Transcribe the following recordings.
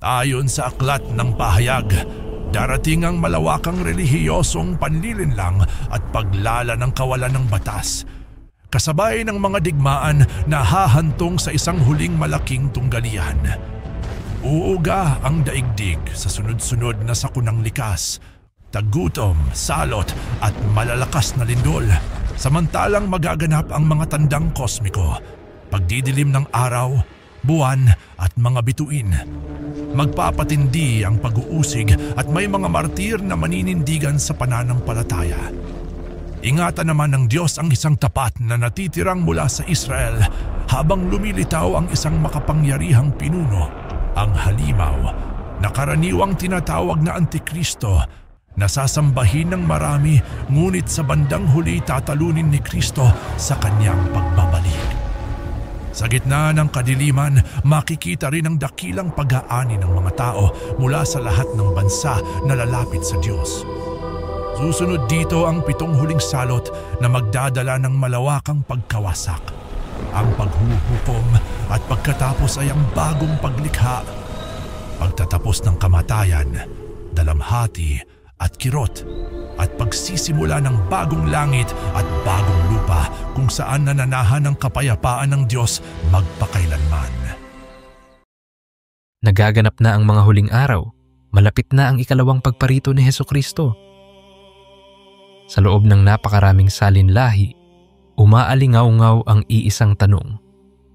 Ayon sa aklat ng pahayag, darating ang malawakang relihiyosong panlilinlang at paglala ng kawalan ng batas, kasabay ng mga digmaan na hahantong sa isang huling malaking tunggalian. Uuga ang daigdig sa sunod-sunod na sakunang likas, tagutom, salot at malalakas na lindol, samantalang magaganap ang mga tandang kosmiko, pagdidilim ng araw, buwan at mga bituin. Magpapatindi ang pag-uusig at may mga martir na maninindigan sa pananampalataya. Ingatan naman ng Diyos ang isang tapat na natitirang mula sa Israel habang lumilitaw ang isang makapangyarihang pinuno, ang halimaw, na karaniwang tinatawag na Antikristo, na sasambahin ng marami ngunit sa bandang huli tatalunin ni Kristo sa kanyang pagbabalik. Sa gitna ng kadiliman, makikita rin ang dakilang pag-aani ng mga tao mula sa lahat ng bansa na lalapit sa Diyos. Susunod dito ang 7 huling salot na magdadala ng malawakang pagkawasak, ang paghuhukom at pagkatapos ay ang bagong paglikha, pagtatapos ng kamatayan, dalamhati at kirot, at pagsisimula ng bagong langit at bagong lupa kung saan nananahan ang kapayapaan ng Diyos magpakailanman. Nagaganap na ang mga huling araw, malapit na ang ikalawang pagparito ni Hesukristo. Sa loob ng napakaraming salinlahi, umaalingaw-ngaw ang iisang tanong: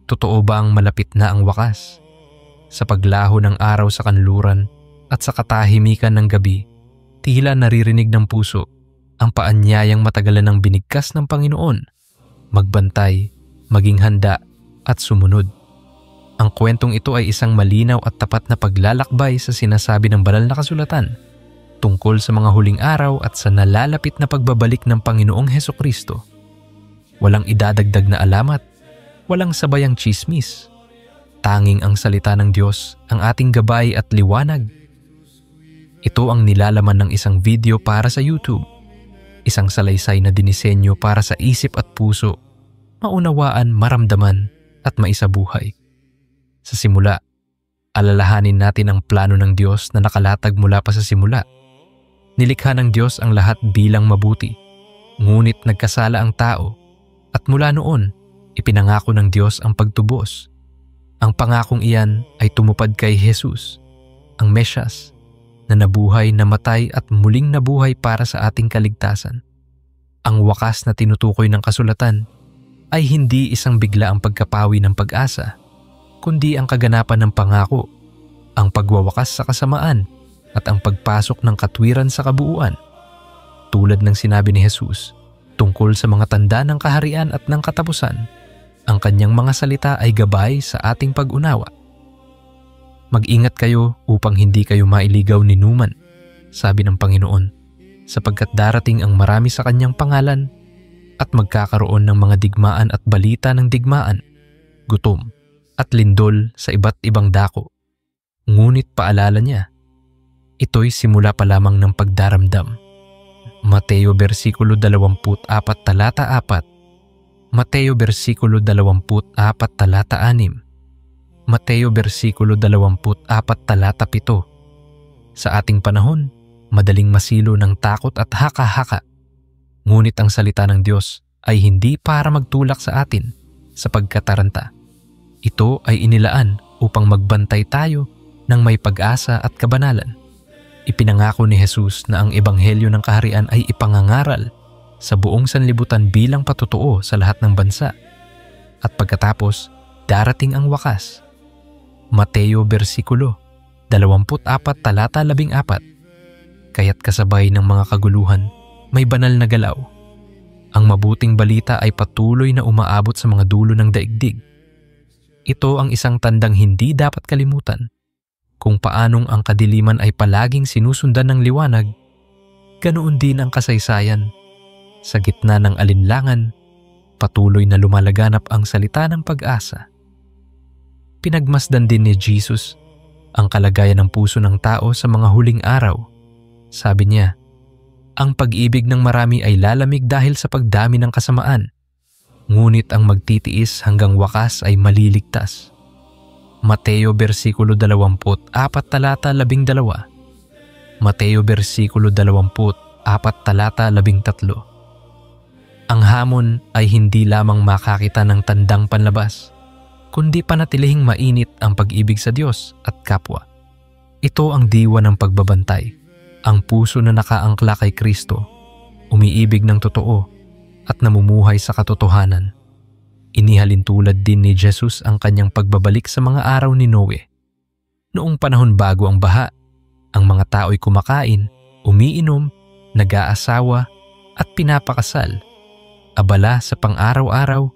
totoo ba ang malapit na ang wakas? Sa paglaho ng araw sa kanluran at sa katahimikan ng gabi, tila naririnig ng puso ang paanyayang matagalan ng binigkas ng Panginoon, magbantay, maging handa at sumunod. Ang kwentong ito ay isang malinaw at tapat na paglalakbay sa sinasabi ng banal na kasulatan tungkol sa mga huling araw at sa nalalapit na pagbabalik ng Panginoong Hesukristo. Walang idadagdag na alamat, walang sabayang tsismis. Tanging ang salita ng Diyos ang ating gabay at liwanag. Ito ang nilalaman ng isang video para sa YouTube, isang salaysay na dinisenyo para sa isip at puso, maunawaan, maramdaman at maisabuhay. Sa simula, alalahanin natin ang plano ng Diyos na nakalatag mula pa sa simula. Nilikha ng Diyos ang lahat bilang mabuti, ngunit nagkasala ang tao at mula noon, ipinangako ng Diyos ang pagtubos. Ang pangakong iyan ay tumupad kay Jesus, ang Mesyas, na nabuhay, namatay at muling nabuhay para sa ating kaligtasan. Ang wakas na tinutukoy ng kasulatan ay hindi isang biglaang pagkapawi ng pag-asa, kundi ang kaganapan ng pangako, ang pagwawakas sa kasamaan at ang pagpasok ng katwiran sa kabuuan. Tulad ng sinabi ni Jesus tungkol sa mga tanda ng kaharian at ng katapusan, ang kanyang mga salita ay gabay sa ating pag-unawa. Mag-ingat kayo upang hindi kayo mailigaw ni Numan, sabi ng Panginoon, sapagkat darating ang marami sa kanyang pangalan at magkakaroon ng mga digmaan at balita ng digmaan, gutom at lindol sa iba't ibang dako. Ngunit paalala niya, ito'y simula pa lamang ng pagdaramdam. Mateo versikulo 24 talata 4, Mateo versikulo 24 talata 6, Mateo versikulo 24 talata 7. Sa ating panahon, madaling masilo ng takot at haka-haka. Ngunit ang salita ng Diyos ay hindi para magtulak sa atin sa pagkataranta. Ito ay inilaan upang magbantay tayo ng may pag-asa at kabanalan. Ipinangako ni Jesus na ang ebanghelyo ng kaharian ay ipangangaral sa buong sanlibutan bilang patotoo sa lahat ng bansa. At pagkatapos, darating ang wakas. Mateo versikulo 24 talata 14. Kaya't kasabay ng mga kaguluhan, may banal na galaw. Ang mabuting balita ay patuloy na umaabot sa mga dulo ng daigdig. Ito ang isang tandang hindi dapat kalimutan. Kung paanong ang kadiliman ay palaging sinusundan ng liwanag, ganoon din ang kasaysayan. Sa gitna ng alinlangan, patuloy na lumalaganap ang salita ng pag-asa. Pinagmasdan din ni Jesus ang kalagayan ng puso ng tao sa mga huling araw. Sabi niya, ang pag-ibig ng marami ay lalamig dahil sa pagdami ng kasamaan, ngunit ang magtitiis hanggang wakas ay maliligtas. Mateo versikulo 24 talata 12. Mateo versikulo 24 talata 13. Ang hamon ay hindi lamang makakita ng tandang panlabas, kundi panatilihing mainit ang pag-ibig sa Diyos at kapwa. Ito ang diwa ng pagbabantay, ang puso na nakaangkla kay Kristo, umiibig ng totoo at namumuhay sa katotohanan. Inihalin tulad din ni Jesus ang kanyang pagbabalik sa mga araw ni Noe. Noong panahon bago ang baha, ang mga tao'y kumakain, umiinom, nag-aasawa at pinapakasal, abala sa pang-araw-araw,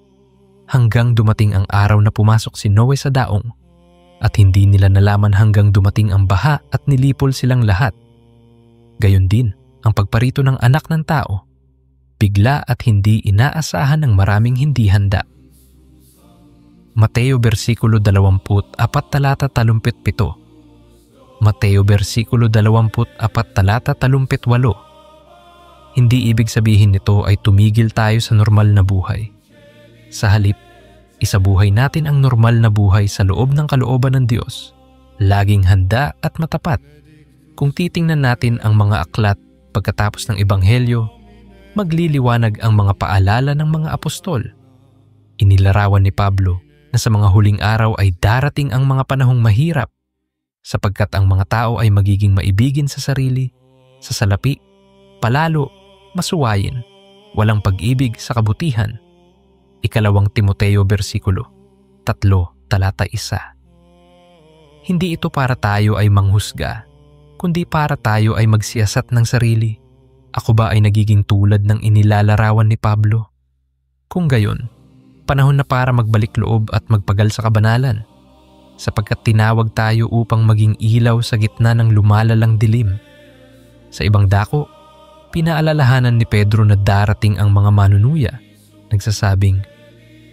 hanggang dumating ang araw na pumasok si Noe sa daong at hindi nila nalaman hanggang dumating ang baha at nilipol silang lahat. Gayon din ang pagparito ng anak ng tao, bigla at hindi inaasahan ng maraming hindi handa. Mateo versikulo 24 talata 37. Mateo versikulo 24 talata 38. Hindi ibig sabihin nito ay tumigil tayo sa normal na buhay. Sa halip, isabuhay natin ang normal na buhay sa loob ng kalooban ng Diyos, laging handa at matapat. Kung titingnan natin ang mga aklat pagkatapos ng Ebanghelyo, magliliwanag ang mga paalala ng mga apostol. Inilarawan ni Pablo na sa mga huling araw ay darating ang mga panahong mahirap, sapagkat ang mga tao ay magiging maibigin sa sarili, sa salapi, palalo, masuwayin, walang pag-ibig sa kabutihan. 2 Timoteo versikulo 3 talata 1. Hindi ito para tayo ay manghusga, kundi para tayo ay magsiyasat ng sarili. Ako ba ay nagiging tulad ng inilalarawan ni Pablo? Kung gayon, panahon na para magbalik loob at magpagal sa kabanalan, sapagkat tinawag tayo upang maging ilaw sa gitna ng lumalalang dilim. Sa ibang dako, pinaalalahanan ni Pedro na darating ang mga manunuya, nagsasabing,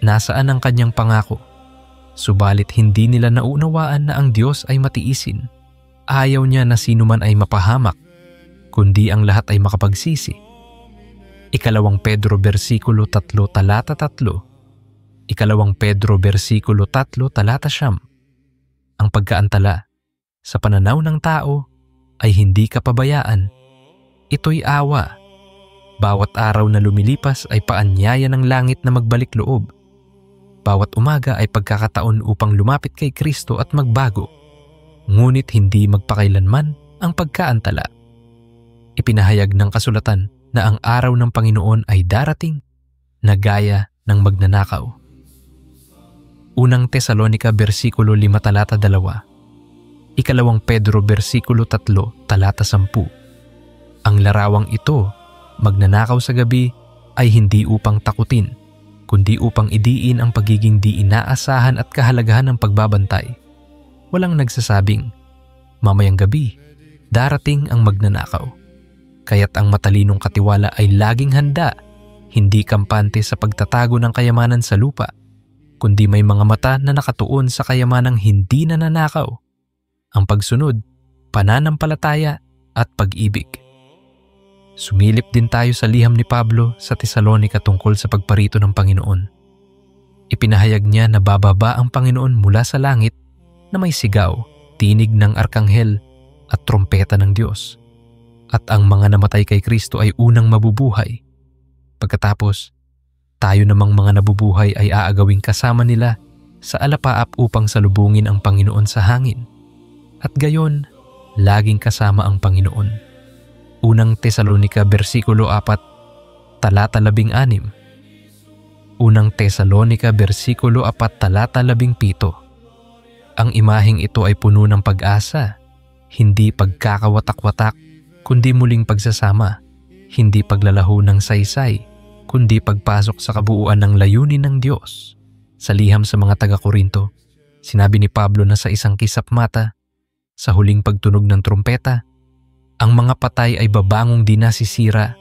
nasaan ang kanyang pangako? Subalit hindi nila naunawaan na ang Diyos ay matiisin. Ayaw niya na sino man ay mapahamak, kundi ang lahat ay makapagsisi. 2 Pedro versikulo 3 talata 3. 2 Pedro versikulo 3 talata 9. Ang pagkaantala sa pananaw ng tao ay hindi kapabayaan. Ito'y awa. Bawat araw na lumilipas ay paanyaya ng langit na magbalik loob. Bawat umaga ay pagkakataon upang lumapit kay Kristo at magbago. Ngunit hindi magpakailanman ang pagkaantala. Ipinahayag ng kasulatan na ang araw ng Panginoon ay darating na gaya ng magnanakaw. Unang Tesalonika versikulo 5 talata 2. 2 Pedro versikulo 3 talata 10. Ang larawang ito, magnanakaw sa gabi, ay hindi upang takutin, kundi upang idiin ang pagiging di inaasahan at kahalagahan ng pagbabantay. Walang nagsasabing, mamayang gabi, darating ang magnanakaw. Kaya't ang matalinong katiwala ay laging handa, hindi kampante sa pagtatago ng kayamanan sa lupa, kundi may mga mata na nakatuon sa kayamanang hindi nananakaw, ang pagsunod, pananampalataya at pag-ibig. Sumilip din tayo sa liham ni Pablo sa Tesalonika tungkol sa pagparito ng Panginoon. Ipinahayag niya na bababa ang Panginoon mula sa langit na may sigaw, tinig ng arkanghel at trompeta ng Diyos. At ang mga namatay kay Kristo ay unang mabubuhay. Pagkatapos, tayo namang mga nabubuhay ay aagawing kasama nila sa alapaap upang salubungin ang Panginoon sa hangin. At gayon, laging kasama ang Panginoon. Unang Tesalonika versikulo 4 talata 16. Unang Tesalonika versikulo 4 talata 17. Ang imaheng ito ay puno ng pag-asa, hindi pagkakawatak-watak, kundi muling pagsasama, hindi paglalaho ng saysay, kundi pagpasok sa kabuuan ng layunin ng Diyos. Sa liham sa mga taga-Korinto, sinabi ni Pablo na sa isang kisap mata, sa huling pagtunog ng trumpeta, ang mga patay ay babangong di nasisira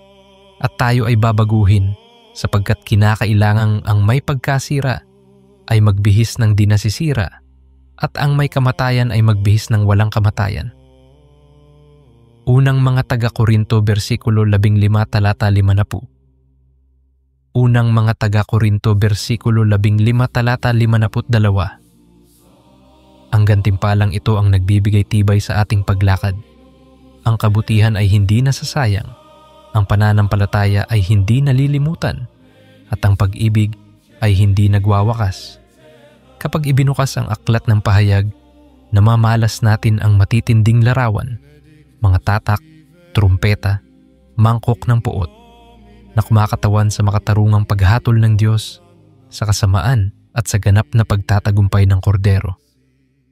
at tayo ay babaguhin, sapagkat kinakailangang ang may pagkasira ay magbihis ng di nasisira at ang may kamatayan ay magbihis ng walang kamatayan. Unang mga taga-Korinto versikulo 15 talata 50. Unang mga taga-Korinto versikulo 15 talata 52. Ang gantimpalang ito ang nagbibigay tibay sa ating paglakad. Ang kabutihan ay hindi nasasayang, ang pananampalataya ay hindi nalilimutan, at ang pag-ibig ay hindi nagwawakas. Kapag ibinukas ang aklat ng pahayag, namamalas natin ang matitinding larawan, mga tatak, trumpeta, mangkok ng puot, na kumakatawan sa makatarungang paghatol ng Diyos sa kasamaan at sa ganap na pagtatagumpay ng kordero.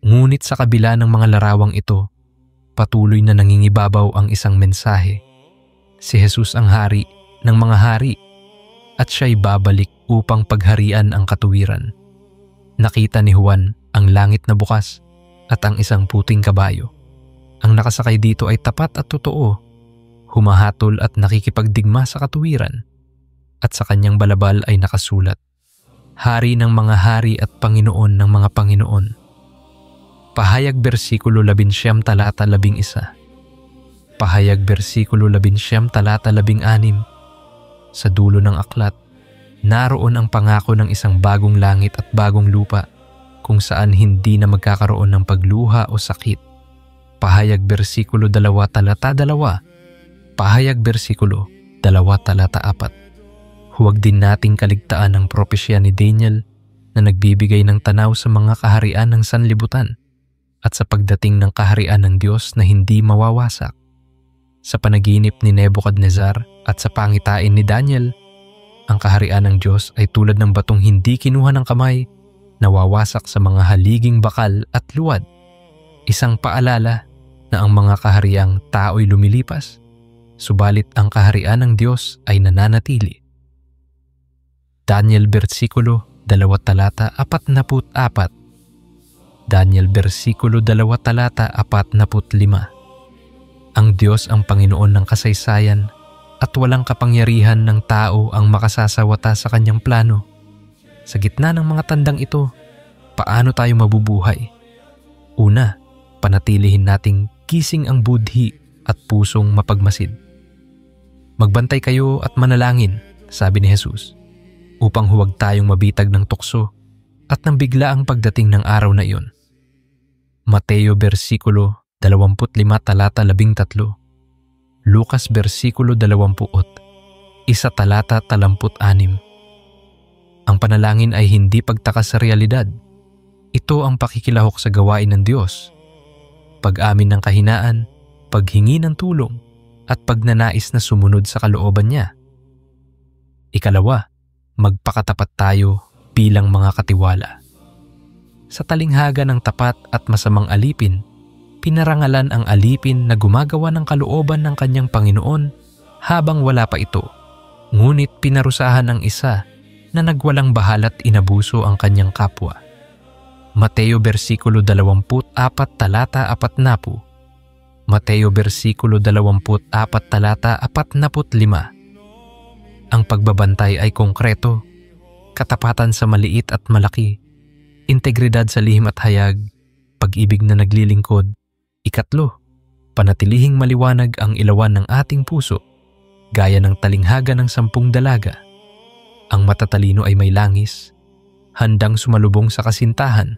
Ngunit sa kabila ng mga larawang ito, patuloy na nangingibabaw ang isang mensahe. Si Jesus ang hari ng mga hari at siya'y babalik upang pagharian ang katuwiran. Nakita ni Juan ang langit na bukas at ang isang puting kabayo. Ang nakasakay dito ay tapat at totoo, humahatol at nakikipagdigma sa katuwiran, at sa kanyang balabal ay nakasulat, Hari ng mga hari at Panginoon ng mga Panginoon. Pahayag bersikulo 11 talata 11. Pahayag bersikulo 11 talata 16. Sa dulo ng aklat, naroon ang pangako ng isang bagong langit at bagong lupa kung saan hindi na magkakaroon ng pagluha o sakit. Pahayag bersikulo 2 talata 2. Pahayag bersikulo 2 talata 4. Huwag din nating kaligtaan ang propesya ni Daniel na nagbibigay ng tanaw sa mga kaharian ng sanlibutan at sa pagdating ng kaharian ng Diyos na hindi mawawasak. Sa panaginip ni Nebuchadnezzar at sa pangitain ni Daniel, ang kaharian ng Diyos ay tulad ng batong hindi kinuha ng kamay, nawawasak sa mga haliging bakal at luwad. Isang paalala na ang mga kahariang tao'y lumilipas, subalit ang kaharian ng Diyos ay nananatili. Daniel versikulo 2 talata 44. Daniel versikulo 2 talata 45. Ang Diyos ang Panginoon ng kasaysayan at walang kapangyarihan ng tao ang makasasawata sa kanyang plano. Sa gitna ng mga tandang ito, paano tayo mabubuhay? Una, panatilihin nating gising ang budhi at pusong mapagmasid. Magbantay kayo at manalangin, sabi ni Jesus, upang huwag tayong mabitag ng tukso at nang bigla ang pagdating ng araw na iyon. Mateo versikulo 25 talata 13. Lucas versikulo 20, 1 talata 36. Ang panalangin ay hindi pagtakas sa realidad. Ito ang pakikilahok sa gawain ng Diyos. Pag-amin ng kahinaan, paghingi ng tulong, at pagnanais na sumunod sa kalooban niya. Ikalawa, magpakatapat tayo bilang mga katiwala. Sa talinghaga ng tapat at masamang alipin, pinarangalan ang alipin na gumagawa ng kalooban ng kanyang Panginoon habang wala pa ito. Ngunit pinarusahan ang isa na nagwalang bahalat inabuso ang kanyang kapwa. Mateo versikulo 24 talata 40. Mateo versikulo 24 talata 45. Ang pagbabantay ay konkreto, katapatan sa maliit at malaki, integridad sa lihim at hayag, pag-ibig na naglilingkod. Ikatlo, panatilihing maliwanag ang ilawan ng ating puso, gaya ng talinghaga ng 10 dalaga. Ang matatalino ay may langis, handang sumalubong sa kasintahan,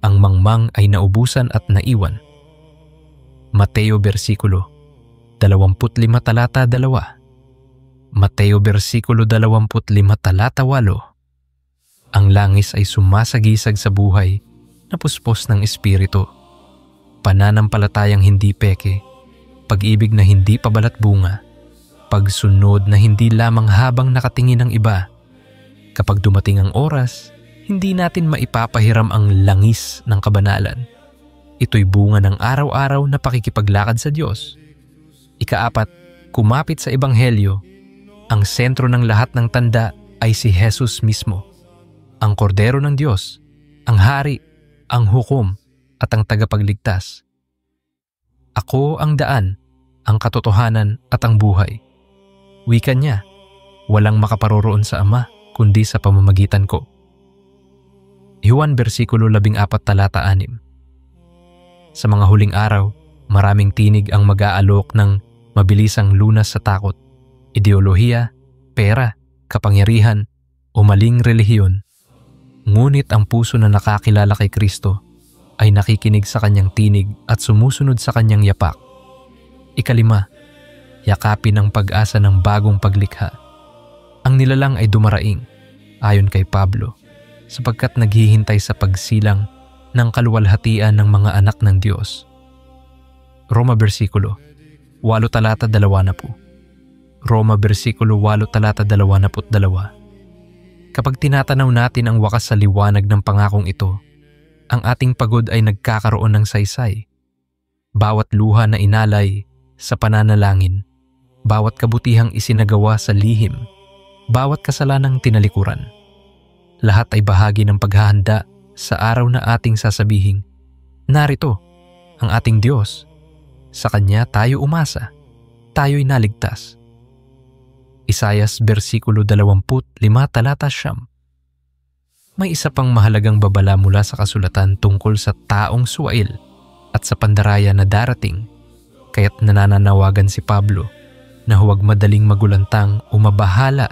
ang mangmang ay naubusan at naiwan. Mateo versikulo 25 talata 2. Mateo versikulo 25 talata 8. Ang langis ay sumasagisag sa buhay na puspos ng espiritu. Pananampalatayang hindi peke, pag-ibig na hindi pabalat bunga, pagsunod na hindi lamang habang nakatingin ng iba. Kapag dumating ang oras, hindi natin maipapahiram ang langis ng kabanalan. Ito'y bunga ng araw-araw na pakikipaglakad sa Diyos. Ikaapat, kumapit sa Ebanghelyo. Ang sentro ng lahat ng tanda ay si Jesus mismo, ang kordero ng Diyos, ang hari, ang hukom, at ang tagapagligtas. Ako ang daan, ang katotohanan at ang buhay. Wika niya, walang makaparoroon sa Ama kundi sa pamamagitan ko. Juan versikulo 14 talata 6. Sa mga huling araw, maraming tinig ang mag-aalok ng mabilisang lunas sa takot, ideolohiya, pera, kapangyarihan, o maling relihiyon. Ngunit ang puso na nakakilala kay Kristo ay nakikinig sa kanyang tinig at sumusunod sa kanyang yapak. 5, yakapin ang pag-asa ng bagong paglikha. Ang nilalang ay dumaraing, ayon kay Pablo, sapagkat naghihintay sa pagsilang ng kaluwalhatian ng mga anak ng Diyos. Roma versikulo 8 talata 20. Roma versikulo 8 talata 22. Kapag tinatanaw natin ang wakas sa liwanag ng pangakong ito, ang ating pagod ay nagkakaroon ng saysay. Bawat luha na inalay sa pananalangin, bawat kabutihang isinagawa sa lihim, bawat kasalanang tinalikuran, lahat ay bahagi ng paghahanda sa araw na ating sasabihing, narito ang ating Diyos. Sa Kanya tayo umasa, tayo'y naligtas. Isayas versikulo 25 talata 9. May isa pang mahalagang babala mula sa kasulatan tungkol sa taong suwail at sa pandaraya na darating, kaya't nananawagan si Pablo na huwag madaling magulantang o mabahala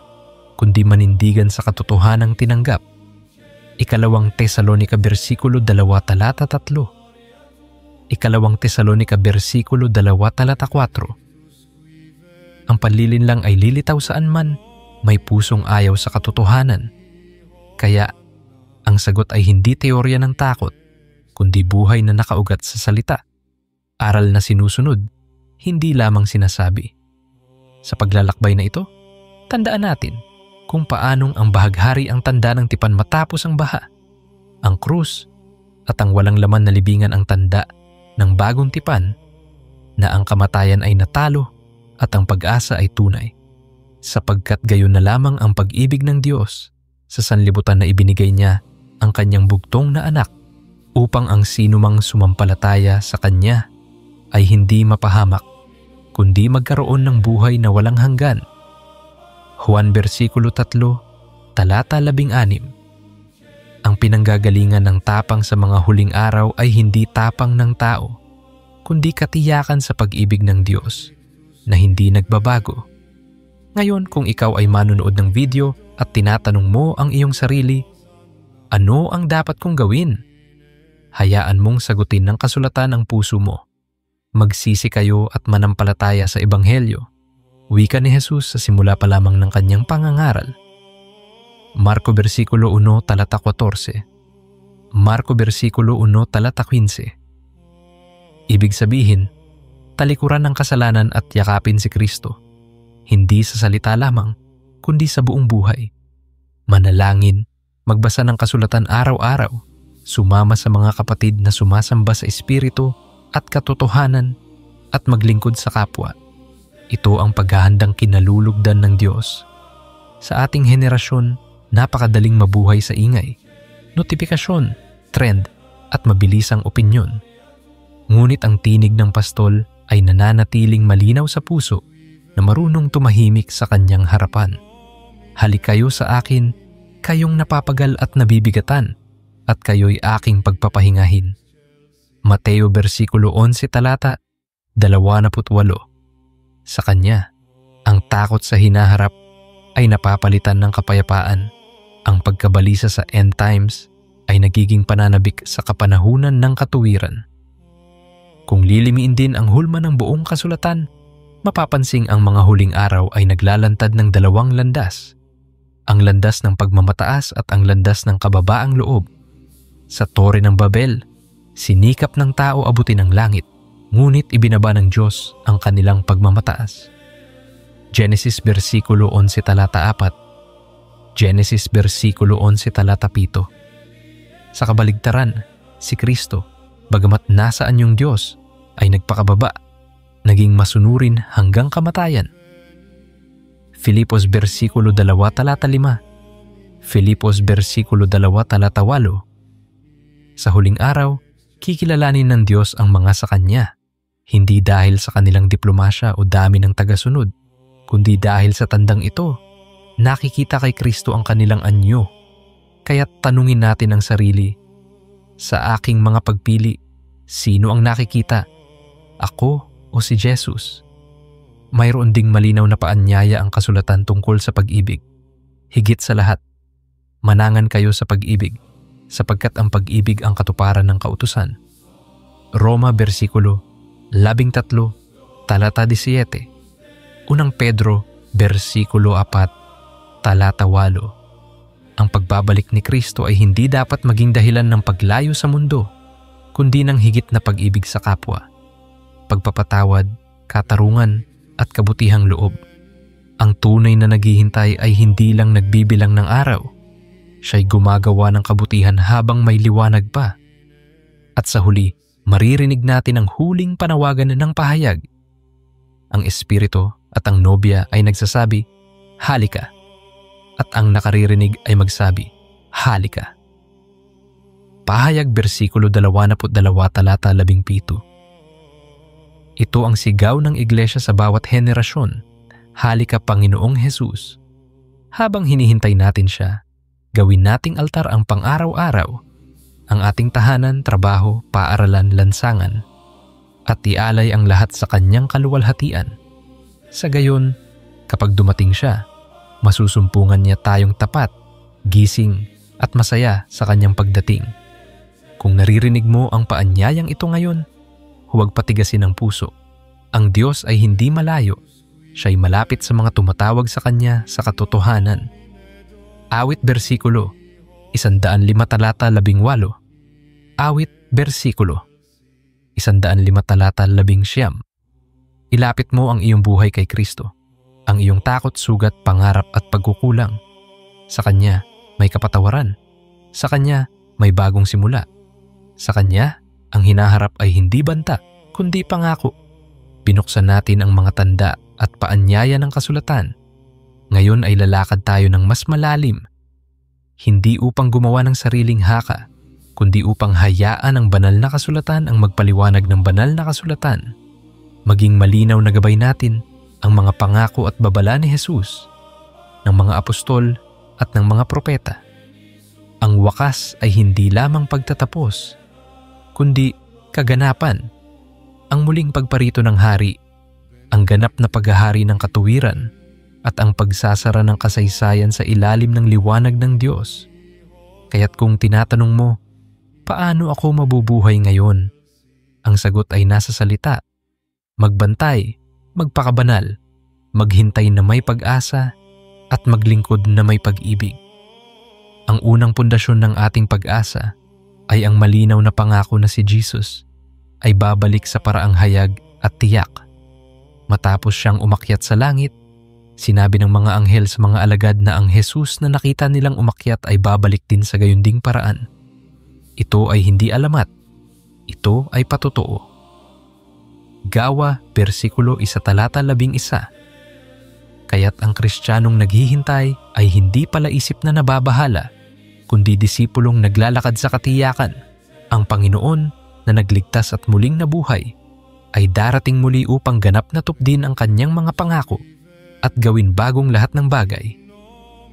kundi manindigan sa katotohanang tinanggap. 2 Tesalonica versikulo 2 talata 3. 2 Tesalonica versikulo 2 talata 4. Ang panlilinlang ay lilitaw saan man, may pusong ayaw sa katotohanan. Kaya, ang sagot ay hindi teorya ng takot, kundi buhay na nakaugat sa salita. Aral na sinusunod, hindi lamang sinasabi. Sa paglalakbay na ito, tandaan natin kung paanong ang bahaghari ang tanda ng tipan matapos ang baha. Ang krus at ang walang laman na libingan ang tanda ng bagong tipan na ang kamatayan ay natalo at ang pag-asa ay tunay. Sapagkat gayon na lamang ang pag-ibig ng Diyos sa sanlibutan na ibinigay niya ang kanyang bugtong na anak upang ang sinumang sumampalataya sa kanya ay hindi mapahamak kundi magkaroon ng buhay na walang hanggan. Juan versikulo 3 talata 16. Ang pinanggagalingan ng tapang sa mga huling araw ay hindi tapang ng tao, kundi katiyakan sa pag-ibig ng Diyos na hindi nagbabago. Ngayon kung ikaw ay manonood ng video at tinatanong mo ang iyong sarili, ano ang dapat kong gawin? Hayaan mong sagutin ng kasulatan ang puso mo. Magsisi kayo at manampalataya sa Ebanghelyo. Wika ni Jesus sa simula pa lamang ng kanyang pangangaral. Marko versikulo 1 talata 14. Marko versikulo 1 talata 15. Ibig sabihin, talikuran ng kasalanan at yakapin si Kristo, hindi sa salita lamang, kundi sa buong buhay. Manalangin, magbasa ng kasulatan araw-araw, sumama sa mga kapatid na sumasamba sa espiritu at katotohanan, at maglingkod sa kapwa. Ito ang paghahandang kinalulugdan ng Diyos. Sa ating henerasyon, napakadaling mabuhay sa ingay, notifikasyon, trend, at mabilisang opinyon. Ngunit ang tinig ng pastol ay nananatiling malinaw sa puso na marunong tumahimik sa kanyang harapan. Halik kayo sa akin, kayong napapagal at nabibigatan, at kayo'y aking pagpapahingahin. Mateo versikulo 11 talata 28. Sa kanya, ang takot sa hinaharap ay napapalitan ng kapayapaan. Ang pagkabalisa sa end times ay nagiging pananabik sa kapanahunan ng katuwiran. Kung lilimiin din ang hulma ng buong kasulatan, mapapansing ang mga huling araw ay naglalantad ng dalawang landas. Ang landas ng pagmamataas at ang landas ng kababaang loob. Sa Tore ng Babel, sinikap ng tao abutin ang langit, ngunit ibinaba ng Diyos ang kanilang pagmamataas. Genesis versikulo 11 talata 4. Genesis versikulo 11 talata 7. Sa kabaligtaran, si Kristo, bagamat nasaan yung Diyos, ay nagpakababa, naging masunurin hanggang kamatayan. Filipos versikulo 2 talata 5. Filipos versikulo 2 talata 8. Sa huling araw, kikilalanin ng Diyos ang mga sa Kanya, hindi dahil sa kanilang diplomasya o dami ng tagasunod, kundi dahil sa tandang ito, nakikita kay Kristo ang kanilang anyo. Kaya't tanungin natin ang sarili, sa aking mga pagpili, sino ang nakikita? Ako o si Jesus? Mayroon ding malinaw na paanyaya ang kasulatan tungkol sa pag-ibig. Higit sa lahat, manangan kayo sa pag-ibig, sapagkat ang pag-ibig ang katuparan ng kautusan. Roma versikulo 13, talata 17. Unang Pedro versikulo 4, talata 8. Ang pagbabalik ni Kristo ay hindi dapat maging dahilan ng paglayo sa mundo, kundi ng higit na pag-ibig sa kapwa, pagpapatawad, katarungan at kabutihang loob. Ang tunay na naghihintay ay hindi lang nagbibilang ng araw. Siya'y gumagawa ng kabutihan habang may liwanag pa. At sa huli, maririnig natin ang huling panawagan ng pahayag. Ang espiritu at ang nobya ay nagsasabi, "Halika." At ang nakaririnig ay magsabi, "Halika." Pahayag versikulo 22, talata 17. Ito ang sigaw ng iglesia sa bawat henerasyon. Halika Panginoong Jesus. Habang hinihintay natin siya, gawin nating altar ang pang-araw-araw, ang ating tahanan, trabaho, paaralan, lansangan, at ialay ang lahat sa kanyang kaluwalhatian. Sa gayon, kapag dumating siya, masusumpungan niya tayong tapat, gising at masaya sa kanyang pagdating. Kung naririnig mo ang paanyayang ito ngayon, huwag patigasin ang puso. Ang Diyos ay hindi malayo. Siya'y malapit sa mga tumatawag sa Kanya sa katotohanan. Awit versikulo 105, talata 18. Awit versikulo 105, talata 19. Ilapit mo ang iyong buhay kay Kristo. Ang iyong takot, sugat, pangarap at pagkukulang. Sa Kanya may kapatawaran. Sa Kanya may bagong simula. Sa Kanya, ang hinaharap ay hindi banta, kundi pangako. Binuksan natin ang mga tanda at paanyaya ng kasulatan. Ngayon ay lalakad tayo ng mas malalim. Hindi upang gumawa ng sariling haka, kundi upang hayaan ang banal na kasulatan ang magpaliwanag ng banal na kasulatan. Maging malinaw na gabay natin ang mga pangako at babala ni Jesus, ng mga apostol at ng mga propeta. Ang wakas ay hindi lamang pagtatapos, kundi kaganapan, ang muling pagparito ng hari, ang ganap na paghahari ng katuwiran, at ang pagsasara ng kasaysayan sa ilalim ng liwanag ng Diyos. Kaya't kung tinatanong mo, paano ako mabubuhay ngayon? Ang sagot ay nasa salita. Magbantay, magpakabanal, maghintay na may pag-asa, at maglingkod na may pag-ibig. Ang unang pundasyon ng ating pag-asa ay ang malinaw na pangako na si Jesus ay babalik sa paraang hayag at tiyak. Matapos siyang umakyat sa langit, sinabi ng mga anghel sa mga alagad na ang Jesus na nakita nilang umakyat ay babalik din sa gayunding paraan. Ito ay hindi alamat. Ito ay patotoo. Gawa, versikulo 1, talata 11. Kaya't ang Kristiyanong naghihintay ay hindi pala isip na nababahala, kundi disipulong naglalakad sa katiyakan. Ang Panginoon na nagligtas at muling nabuhay ay darating muli upang ganap na tupdin ang kanyang mga pangako at gawin bagong lahat ng bagay.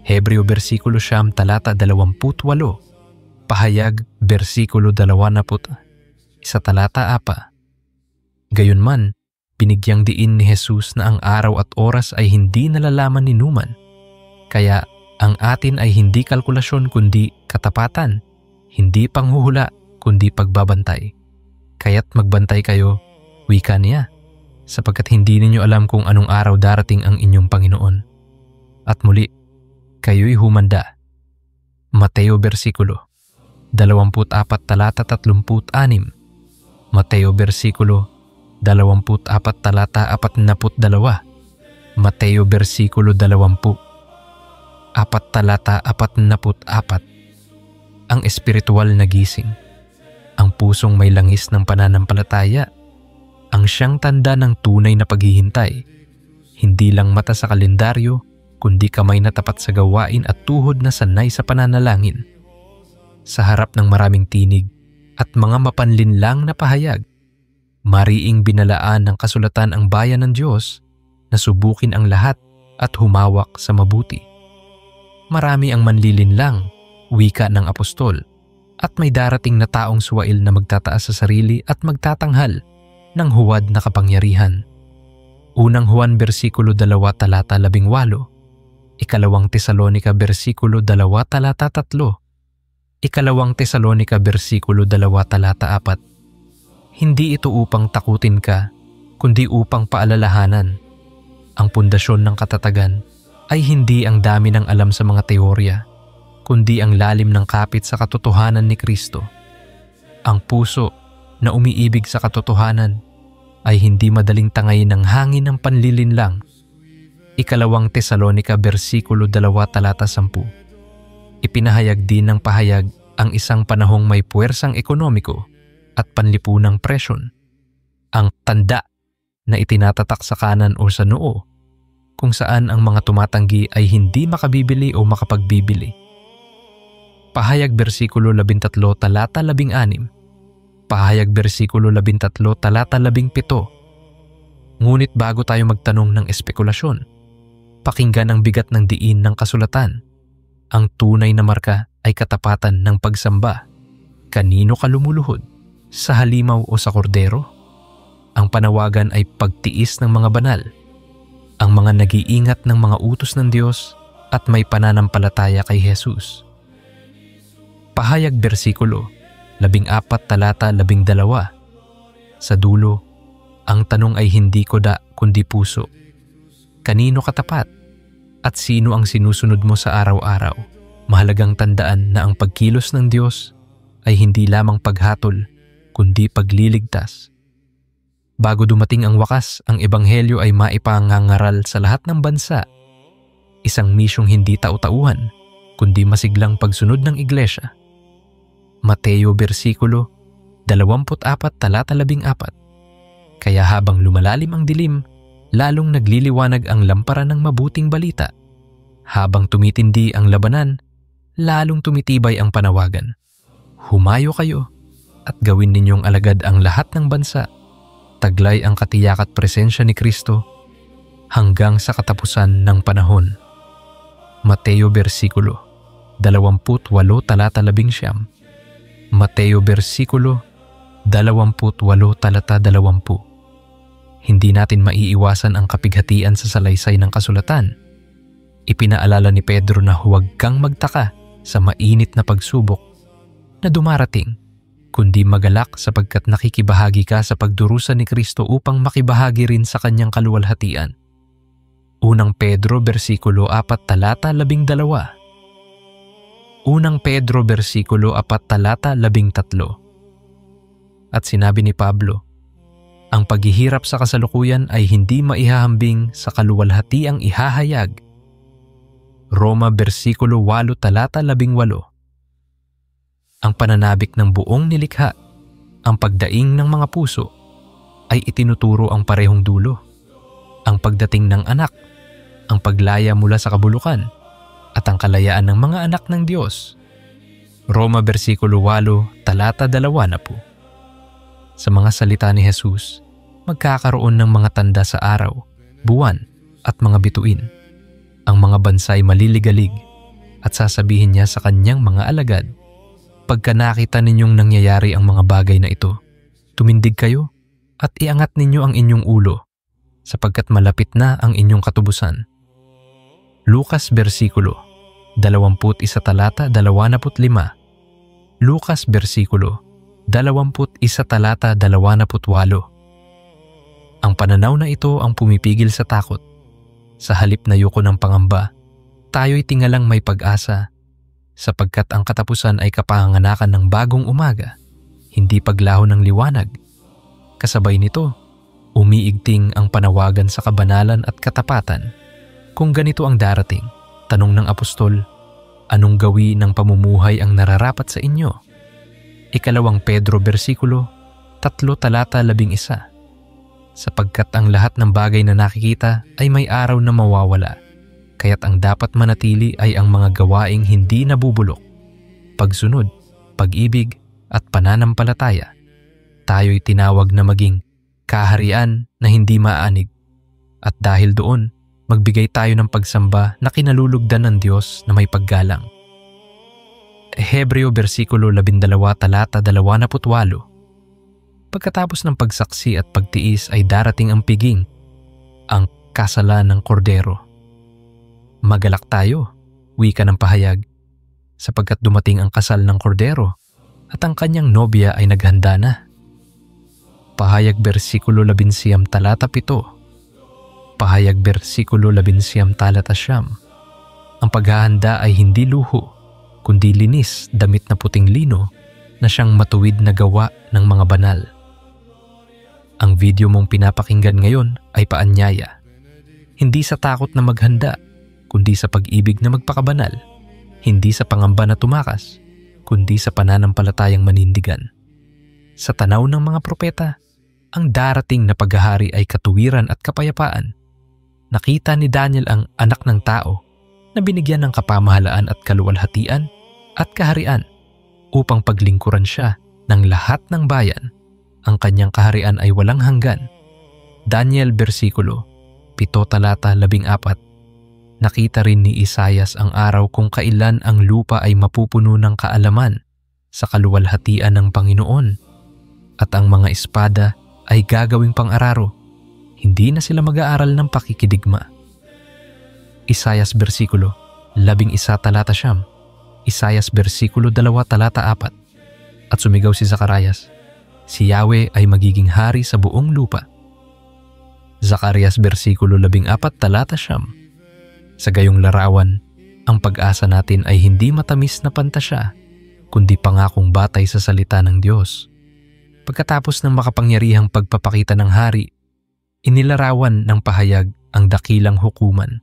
Hebreo versikulo 9, talata 28. Pahayag, versikulo 21, talata 4. Gayunman, binigyang diin ni Jesus na ang araw at oras ay hindi nalalaman ni numan. Kaya ang atin ay hindi kalkulasyon kundi katapatan, hindi panghuhula kundi pagbabantay. Kaya't magbantay kayo, wika niya, sapagkat hindi ninyo alam kung anong araw darating ang inyong Panginoon. At muli, kayo'y humanda. Mateo versikulo 24, talata 36. Mateo versikulo 24, talata 42. Mateo versikulo 20, 4, talata 44. Ang espiritual na gising, ang pusong may langis ng pananampalataya, ang siyang tanda ng tunay na paghihintay, hindi lang mata sa kalendaryo, kundi kamay na tapat sa gawain at tuhod na sanay sa pananalangin. Sa harap ng maraming tinig at mga mapanlinlang na pahayag, mariing binalaan ng kasulatan ang bayan ng Diyos na subukin ang lahat at humawak sa mabuti. Marami ang manlilinlang, wika ng apostol, at may darating na taong suwail na magtataas sa sarili at magtatanghal ng huwad na kapangyarihan. Unang Juan versikulo 2, talata 18. Ikalawang Tesalonika versikulo 2, talata 3. Ikalawang Tesalonica versikulo 2 talata 4. Hindi ito upang takutin ka, kundi upang paalalahanan. Ang pundasyon ng katatagan ay hindi ang dami ng alam sa mga teorya, kundi ang lalim ng kapit sa katotohanan ni Kristo. Ang puso na umiibig sa katotohanan ay hindi madaling tangayin ng hangin ng panlilinlang. Ikalawang Tesalonica versikulo 2 talata 10. Ipinahayag din ng pahayag ang isang panahong may puwersang ekonomiko at panlipunang presyon, ang tanda na itinatatak sa kanan o sa noo, kung saan ang mga tumatanggi ay hindi makabibili o makapagbibili. Pahayag versikulo 13 talata 16. Pahayag versikulo 13 talata 17. Ngunit bago tayo magtanong ng espekulasyon, pakinggan ang bigat ng diin ng kasulatan. Ang tunay na marka ay katapatan ng pagsamba. Kanino ka lumuluhod? Sa halimaw o sa kordero? Ang panawagan ay pagtiis ng mga banal, ang mga nag-iingat ng mga utos ng Diyos at may pananampalataya kay Jesus. Pahayag versikulo 14 talata 12. Sa dulo, ang tanong ay hindi koda kundi puso. Kanino ka tapat? At sino ang sinusunod mo sa araw-araw? Mahalagang tandaan na ang pagkilos ng Diyos ay hindi lamang paghatol, kundi pagliligtas. Bago dumating ang wakas, ang ebanghelyo ay maipangangaral sa lahat ng bansa. Isang misyong hindi tau-tauhan, kundi masiglang pagsunod ng iglesia. Mateo versikulo 24 talata 14. Kaya habang lumalalim ang dilim, lalong nagliliwanag ang lampara ng mabuting balita. Habang tumitindi ang labanan, lalong tumitibay ang panawagan. Humayo kayo at gawin ninyong alagad ang lahat ng bansa. Taglay ang katiyak at presensya ni Kristo hanggang sa katapusan ng panahon. Mateo versikulo 28 talata 11. Mateo versikulo 28 talata 20. Hindi natin maiiwasan ang kapighatian sa salaysay ng kasulatan. Ipinaalala ni Pedro na huwag kang magtaka sa mainit na pagsubok na dumarating, kundi magalak sapagkat nakikibahagi ka sa pagdurusa ni Kristo upang makibahagi rin sa kanyang kaluwalhatian. Unang Pedro versikulo 4 talata 12. Unang Pedro versikulo 4 talata 13. At sinabi ni Pablo, ang paghihirap sa kasalukuyan ay hindi maihahambing sa kaluwalhatiang ihahayag. Roma versikulo 8 talata 18. Ang pananabik ng buong nilikha, ang pagdaing ng mga puso, ay itinuturo ang parehong dulo. Ang pagdating ng anak, ang paglaya mula sa kabulukan, at ang kalayaan ng mga anak ng Diyos. Roma versikulo 8 talata 20. Sa mga salita ni Jesus, magkakaroon ng mga tanda sa araw, buwan at mga bituin. Ang mga bansa ay maliligalig at sasabihin niya sa kanyang mga alagad, pagka nakita ninyong nangyayari ang mga bagay na ito, tumindig kayo at iangat ninyo ang inyong ulo sapagkat malapit na ang inyong katubusan. Lucas versikulo 21 talata 25. Lucas versikulo 21 talata 28. Ang pananaw na ito ang pumipigil sa takot. Sa halip na yuko ng pangamba, tayo'y tingalang may pag-asa sapagkat ang katapusan ay kapanganakan ng bagong umaga, hindi paglaho ng liwanag. Kasabay nito, umiigting ang panawagan sa kabanalan at katapatan. Kung ganito ang darating, tanong ng apostol, anong gawi ng pamumuhay ang nararapat sa inyo? Ikalawang Pedro versikulo 3 talata 11. Sapagkat ang lahat ng bagay na nakikita ay may araw na mawawala, kaya't ang dapat manatili ay ang mga gawaing hindi nabubulok, pagsunod, pag-ibig at pananampalataya. Tayo'y tinawag na maging kaharian na hindi maanig, at dahil doon, magbigay tayo ng pagsamba na kinalulugdan ng Diyos na may paggalang. Hebreo versikulo 12 talata 28. Pagkatapos ng pagsaksi at pagtiis ay darating ang piging, ang kasalan ng kordero. Magalak tayo, wika ng pahayag, sapagkat dumating ang kasal ng kordero at ang kanyang nobya ay naghanda na. Pahayag bersikulo 11 talata 7. Pahayag bersikulo 11 talata 9. Ang paghahanda ay hindi luho, kundi linis damit na puting lino na siyang matuwid na gawa ng mga banal. Ang video mong pinapakinggan ngayon ay paanyaya. Hindi sa takot na maghanda, kundi sa pag-ibig na magpakabanal. Hindi sa pangamba na tumakas, kundi sa pananampalatayang manindigan. Sa tanaw ng mga propeta, ang darating na paghahari ay katuwiran at kapayapaan. Nakita ni Daniel ang anak ng tao na binigyan ng kapamahalaan at kaluwalhatian at kaharian upang paglingkuran siya ng lahat ng bayan. Ang kanyang kaharian ay walang hanggan. Daniel bersikulo 7 talata 14. Nakita rin ni Isaias ang araw kung kailan ang lupa ay mapupuno ng kaalaman sa kaluwalhatian ng Panginoon at ang mga espada ay gagawing pang-araro. Hindi na sila mag-aaral ng pakikidigma. Isaias bersikulo 11 talata 9. Isaias bersikulo 2 talata 4. At sumigaw si Zacarias, si Yahweh ay magiging hari sa buong lupa. Zacarias bersikulo 14 talata 9. Sa gayong larawan, ang pag-asa natin ay hindi matamis na pantasya, kundi pangakong batay sa salita ng Diyos. Pagkatapos ng makapangyarihang pagpapakita ng hari, inilarawan ng pahayag ang dakilang hukuman,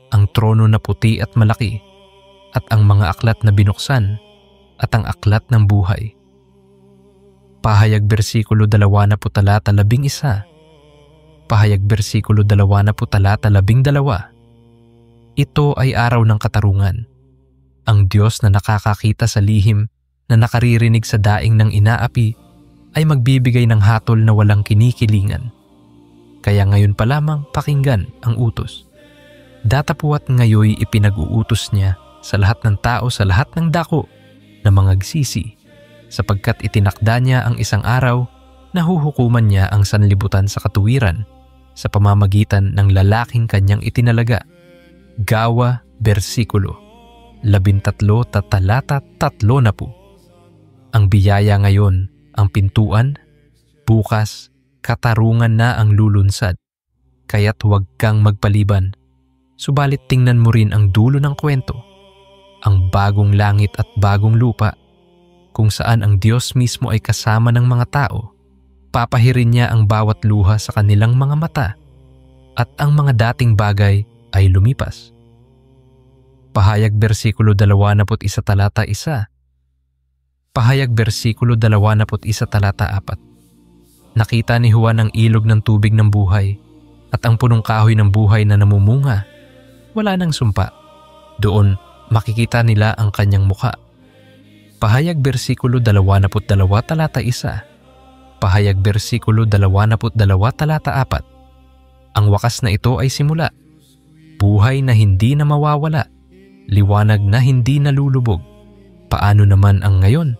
ang trono na puti at malaki, at ang mga aklat na binuksan, at ang aklat ng buhay. Pahayag bersikulo 20 talata 11. Pahayag bersikulo 20 talata 12. Ito ay araw ng katarungan. Ang Diyos na nakakakita sa lihim na nakaririnig sa daing ng inaapi ay magbibigay ng hatol na walang kinikilingan. Kaya ngayon pa lamang pakinggan ang utos. Datapuat ngayoy ipinag-uutos niya sa lahat ng tao sa lahat ng dako na mangagsisi, sapagkat itinakda niya ang isang araw na huhukuman niya ang sanlibutan sa katuwiran sa pamamagitan ng lalaking kanyang itinalaga. Gawa bersikulo 13 talata 30. Ang biyaya ngayon ang pintuan, bukas katarungan na ang lulunsad, kaya't huwag kang magpaliban. Subalit tingnan mo rin ang dulo ng kwento, ang bagong langit at bagong lupa, kung saan ang Diyos mismo ay kasama ng mga tao. Papahirin niya ang bawat luha sa kanilang mga mata, at ang mga dating bagay ay lumipas. Pahayag bersikulo 21 talata 1. Pahayag bersikulo 21 talata 4. Nakita ni Juan ang ilog ng tubig ng buhay at ang punong kahoy ng buhay na namumunga. Wala nang sumpa. Doon makikita nila ang kanyang mukha. Pahayag bersikulo 22 talata 1. Pahayag bersikulo 22 talata 4. Ang wakas na ito ay simula. Buhay na hindi na mawawala. Liwanag na hindi nalulubog. Paano naman ang ngayon?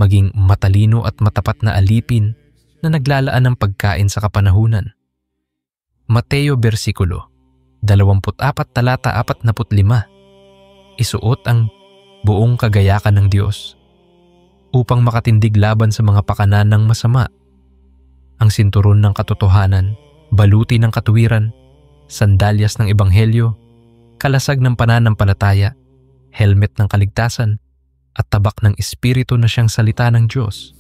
Maging matalino at matapat na alipin na naglalaan ng pagkain sa kapanahunan. Mateo bersikulo 24 talata 45. Isuot ang buong kagayakan ng Diyos upang makatindig laban sa mga pakanan ng masama. Ang sinturon ng katotohanan, baluti ng katuwiran, sandalyas ng ebanghelyo, kalasag ng pananampalataya, helmet ng kaligtasan, at tabak ng espiritu na siyang salita ng Diyos,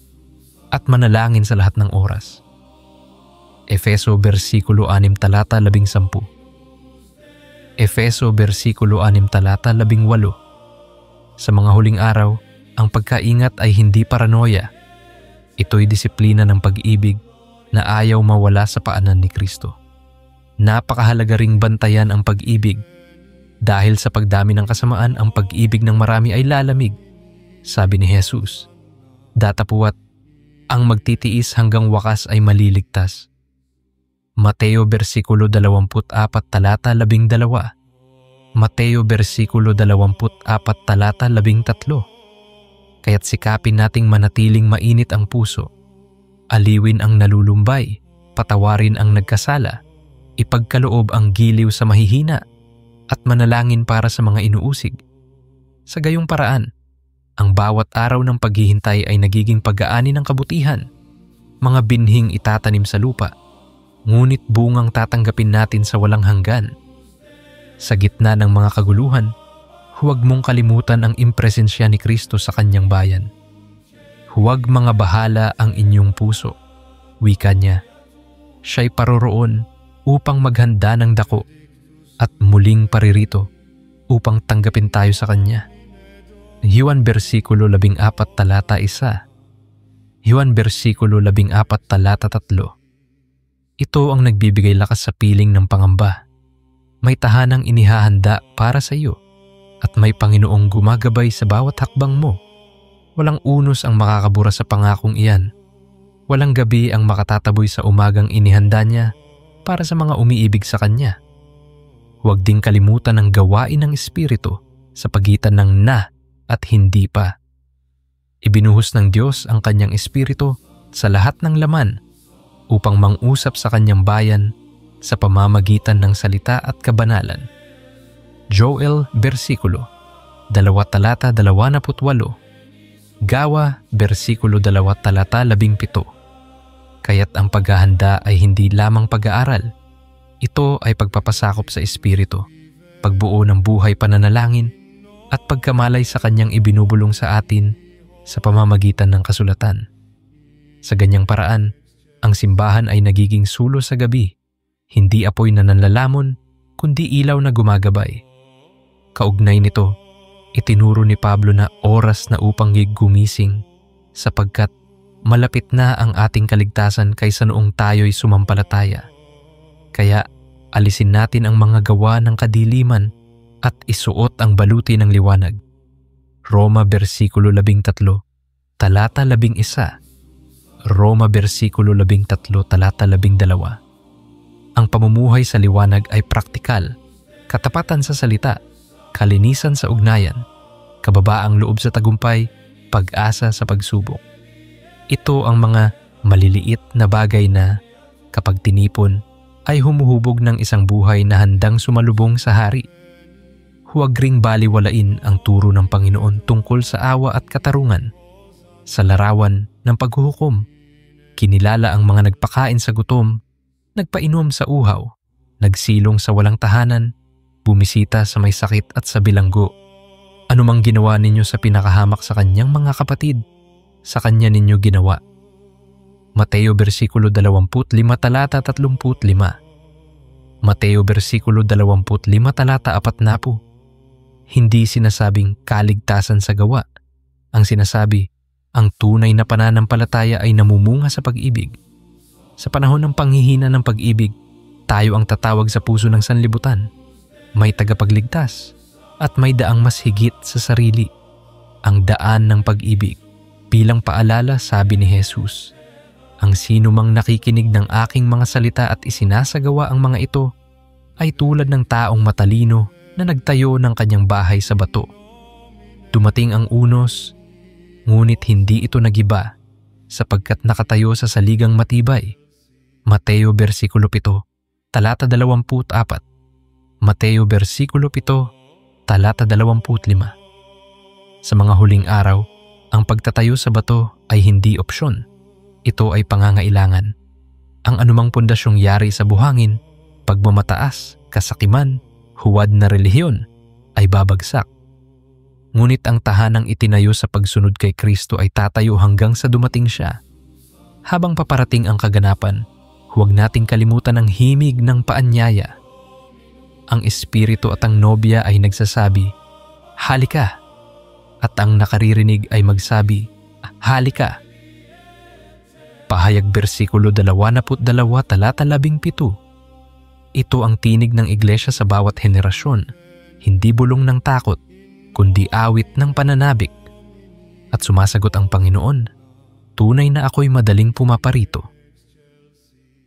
at manalangin sa lahat ng oras. Efeso bersikulo 6 talata 11. Efeso bersikulo 6 talata 18. Sa mga huling araw, ang pagkaingat ay hindi paranoia. Ito'y disiplina ng pag-ibig na ayaw mawala sa paanan ni Kristo. Napakahalaga ring bantayan ang pag-ibig. Dahil sa pagdami ng kasamaan, ang pag-ibig ng marami ay lalamig. Sabi ni Jesus, datapuat, ang magtitiis hanggang wakas ay maliligtas. Mateo bersikulo 24 talata 12. Mateo bersikulo 24 talata 13. Kaya't sikapin nating manatiling mainit ang puso, aliwin ang nalulumbay, patawarin ang nagkasala, ipagkaloob ang giliw sa mahihina, at manalangin para sa mga inuusig. Sa gayong paraan, ang bawat araw ng paghihintay ay nagiging pag-aani ng kabutihan, mga binhing itatanim sa lupa, ngunit bungang tatanggapin natin sa walang hanggan. Sa gitna ng mga kaguluhan, huwag mong kalimutan ang impresensya ni Kristo sa kanyang bayan. Huwag mga bahala ang inyong puso, wika niya. Siya'y paroroon upang maghanda ng dako at muling paririto upang tanggapin tayo sa kanya. Juan versikulo 14 talata 1. Juan versikulo 14 talata 3. Ito ang nagbibigay lakas sa piling ng pangamba. May tahanang inihahanda para sa iyo at may Panginoong gumagabay sa bawat hakbang mo. Walang unos ang makakabura sa pangakong iyan. Walang gabi ang makatataboy sa umagang inihanda niya para sa mga umiibig sa kanya. Huwag ding kalimutan ang gawain ng Espiritu sa pagitan ng na at hindi pa. Ibinuhos ng Diyos ang kanyang Espiritu sa lahat ng laman upang mangusap sa kanyang bayan sa pamamagitan ng salita at kabanalan. Joel versikulo 2 talata 28. Gawa versikulo 2 talata 17. Kaya't ang paghahanda ay hindi lamang pag-aaral. Ito ay pagpapasakop sa Espiritu, pagbuo ng buhay pananalangin at pagkamalay sa kanyang ibinubulong sa atin sa pamamagitan ng kasulatan. Sa ganyang paraan, ang simbahan ay nagiging sulo sa gabi, hindi apoy na nanlalamon, kundi ilaw na gumagabay. Kaugnay nito, itinuro ni Pablo na oras na upang gumising sapagkat malapit na ang ating kaligtasan kaysa noong tayo'y sumampalataya. Kaya alisin natin ang mga gawa ng kadiliman at isuot ang baluti ng liwanag. Roma versikulo 13 talata 11. Roma versikulo 13 talata 12. Ang pamumuhay sa liwanag ay praktikal, katapatan sa salita, kalinisan sa ugnayan, kababaang loob sa tagumpay, pag-asa sa pagsubok. Ito ang mga maliliit na bagay na, kapag tinipon, ay humuhubog ng isang buhay na handang sumalubong sa hari. Huwag ring baliwalain ang turo ng Panginoon tungkol sa awa at katarungan. Sa larawan ng paghuhukom, kinilala ang mga nagpakain sa gutom, nagpainom sa uhaw, nagsilong sa walang tahanan, bumisita sa may sakit at sa bilanggo. Anumang ginawa ninyo sa pinakahamak sa kanyang mga kapatid, sa kanya ninyo ginawa. Mateo versikulo 25 talata 35. Mateo versikulo 25 talata 40. Hindi sinasabing kaligtasan sa gawa. Ang sinasabi, ang tunay na pananampalataya ay namumunga sa pag-ibig. Sa panahon ng panghihina ng pag-ibig, tayo ang tatawag sa puso ng sanlibutan. May tagapagligtas at may daang mas higit sa sarili, ang daan ng pag-ibig. Bilang paalala, sabi ni Jesus, ang sino mang nakikinig ng aking mga salita at isinasagawa ang mga ito ay tulad ng taong matalino na nagtayo ng kanyang bahay sa bato. Dumating ang unos, ngunit hindi ito nagiba sapagkat nakatayo sa saligang matibay. Mateo versikulo 7 talata 24. Mateo versikulo 7 talata 25. Sa mga huling araw, ang pagtatayo sa bato ay hindi opsyon. Ito ay pangangailangan. Ang anumang pundasyong yari sa buhangin, pagmamataas, kasakiman, huwad na relihiyon ay babagsak. Ngunit ang tahanang itinayo sa pagsunod kay Kristo ay tatayo hanggang sa dumating siya. Habang paparating ang kaganapan, huwag nating kalimutan ang himig ng paanyaya. Ang Espiritu at ang nobya ay nagsasabi, halika! At ang nakaririnig ay magsabi, halika! Pahayag versikulo 22 talata 17. Ito ang tinig ng iglesia sa bawat henerasyon, hindi bulong ng takot, kundi awit ng pananabik. At sumasagot ang Panginoon, tunay na ako'y madaling pumaparito.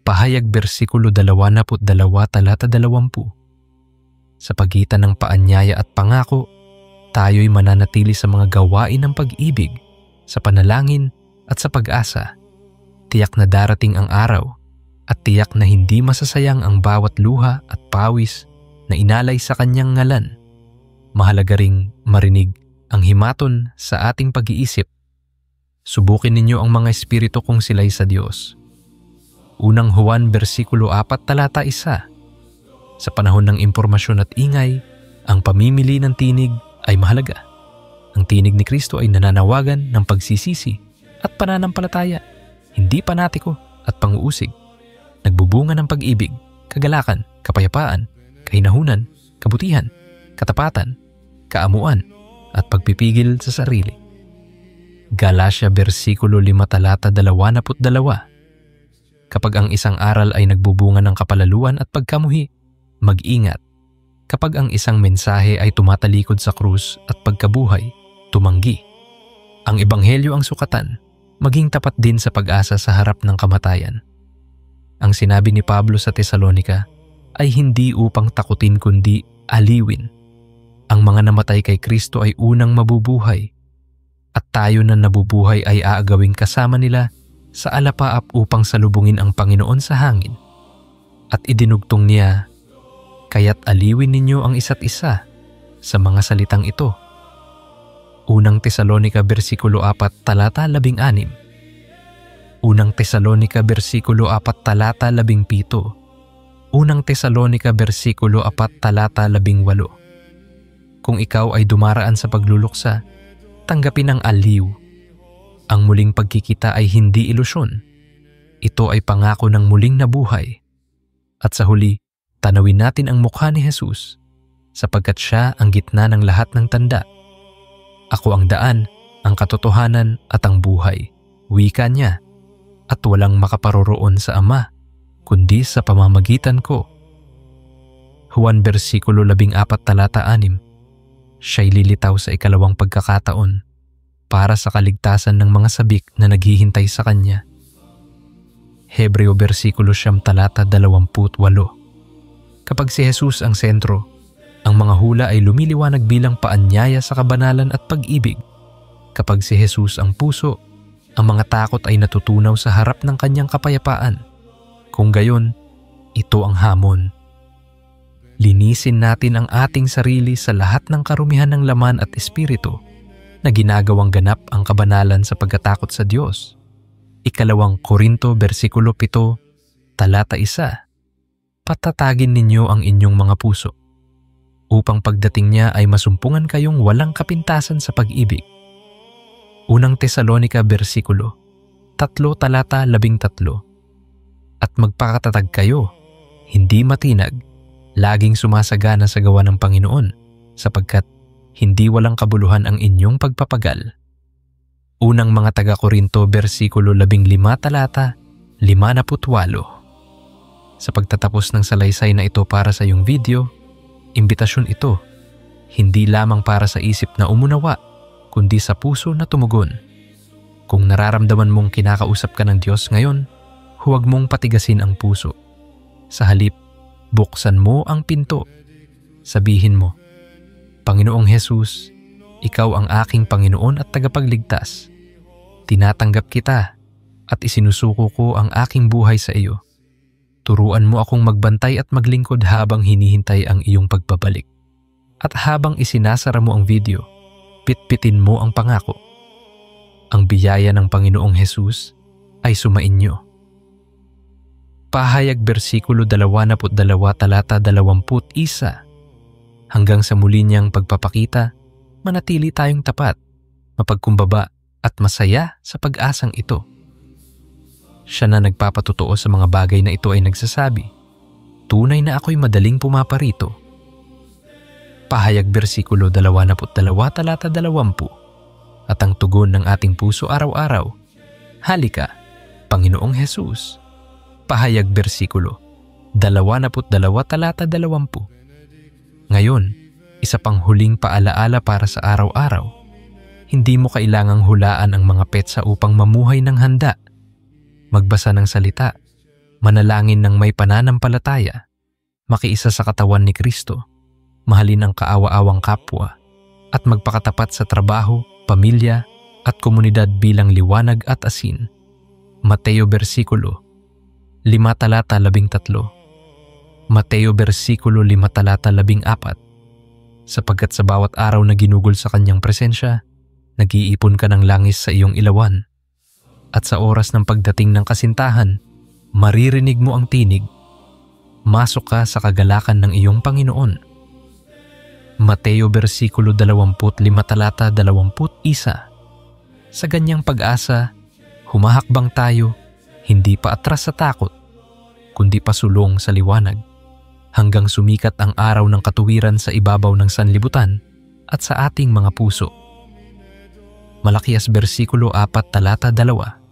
Pahayag versikulo 22 talata 20. Sa pagitan ng paanyaya at pangako, tayo'y mananatili sa mga gawain ng pag-ibig, sa panalangin at sa pag-asa. Tiyak na darating ang araw at tiyak na hindi masasayang ang bawat luha at pawis na inalay sa kanyang ngalan. Mahalaga ring marinig ang himaton sa ating pag-iisip. Subukin ninyo ang mga espiritu kung sila'y sa Diyos. Unang Juan versikulo 4 talata 1. Sa panahon ng impormasyon at ingay, ang pamimili ng tinig ay mahalaga. Ang tinig ni Kristo ay nananawagan ng pagsisisi at pananampalataya, hindi panatiko at panguusig. Nagbubunga ng pag-ibig, kagalakan, kapayapaan, kahinahunan, kabutihan, katapatan, kaamuan, at pagpipigil sa sarili. Galatia versikulo 5 talata 22. Kapag ang isang aral ay nagbubunga ng kapalaluan at pagkamuhi, mag-ingat. Kapag ang isang mensahe ay tumatalikod sa krus at pagkabuhay, tumanggi. Ang ebanghelyo ang sukatan, maging tapat din sa pag-asa sa harap ng kamatayan. Ang sinabi ni Pablo sa Tesalonica ay hindi upang takutin kundi aliwin. Ang mga namatay kay Kristo ay unang mabubuhay, at tayo na nabubuhay ay aagawing kasama nila sa alapaap upang salubungin ang Panginoon sa hangin. At idinugtong niya, kaya't aliwin ninyo ang isa't isa sa mga salitang ito. Unang Tesalonica versikulo 4 talata 16. Unang Tesalonica versikulo 4 talata 17. Unang Tesalonica versikulo 4 talata 18. Kung ikaw ay dumaraan sa pagluluksa, tanggapin ang aliw. Ang muling pagkikita ay hindi ilusyon. Ito ay pangako ng muling nabuhay. At sa huli, tanawin natin ang mukha ni Jesus, sapagkat siya ang gitna ng lahat ng tanda. Ako ang daan, ang katotohanan at ang buhay, wika niya, at walang makaparoroon sa Ama, kundi sa pamamagitan ko. Juan versikulo 14 talata 6. Siya'y lilitaw sa ikalawang pagkakataon para sa kaligtasan ng mga sabik na naghihintay sa Kanya. Hebreo versikulo 9 talata 28. Kapag si Jesus ang sentro, ang mga hula ay lumiliwanag bilang paanyaya sa kabanalan at pag-ibig. Kapag si Jesus ang puso, ang mga takot ay natutunaw sa harap ng Kanyang kapayapaan. Kung gayon, ito ang hamon. Linisin natin ang ating sarili sa lahat ng karumihan ng laman at espiritu na ginagawang ganap ang kabanalan sa pagkatakot sa Diyos. Ikalawang Korinto versikulo 7 talata 1. Patatagin ninyo ang inyong mga puso, upang pagdating niya ay masumpungan kayong walang kapintasan sa pag-ibig. Unang Tesalonica versikulo 3 talata 13. At magpakatatag kayo, hindi matinag, laging sumasagana sa gawa ng Panginoon, sapagkat hindi walang kabuluhan ang inyong pagpapagal. Unang mga taga-Korinto versikulo 15 talata 58. Sa pagtatapos ng salaysay na ito para sa iyong video, imbitasyon ito, hindi lamang para sa isip na umunawa, kundi sa puso na tumugon. Kung nararamdaman mong kinakausap ka ng Diyos ngayon, huwag mong patigasin ang puso. Sa halip, buksan mo ang pinto. Sabihin mo, Panginoong Jesus, Ikaw ang aking Panginoon at tagapagligtas. Tinatanggap kita at isinusuko ko ang aking buhay sa iyo. Turuan mo akong magbantay at maglingkod habang hinihintay ang iyong pagbabalik. At habang isinasara mo ang video, pitpitin mo ang pangako. Ang biyaya ng Panginoong Jesus ay sumainyo. Pahayag versikulo 22 talata 21. Hanggang sa muli niyang pagpapakita, manatili tayong tapat, mapagkumbaba at masaya sa pag-asang ito. Siya na nagpapatotoo sa mga bagay na ito ay nagsasabi, tunay na ako'y madaling pumaparito. Pahayag versikulo 22 talata 20. At ang tugon ng ating puso araw-araw, halika, Panginoong Jesus. Pahayag versikulo 22 talata 20. Ngayon, isa pang huling paalaala para sa araw-araw. Hindi mo kailangang hulaan ang mga petsa upang mamuhay ng handa. Magbasa ng salita, manalangin ng may pananampalataya, makiisa sa katawan ni Kristo, mahalin ang kaawa-awang kapwa, at magpakatapat sa trabaho, pamilya, at komunidad bilang liwanag at asin. Mateo versikulo 5 talata 13. Mateo versikulo 5 talata 14. sapagkat sa bawat araw na ginugol sa kanyang presensya, nag-iipon ka ng langis sa iyong ilawan. At sa oras ng pagdating ng kasintahan, maririnig mo ang tinig, masok ka sa kagalakan ng iyong Panginoon. Mateo versikulo 25 talata 21. Sa ganyang pag-asa, humahakbang tayo, hindi pa atras sa takot, kundi pasulong sa liwanag, hanggang sumikat ang araw ng katuwiran sa ibabaw ng sanlibutan at sa ating mga puso. Malakias versikulo 4 talata 2.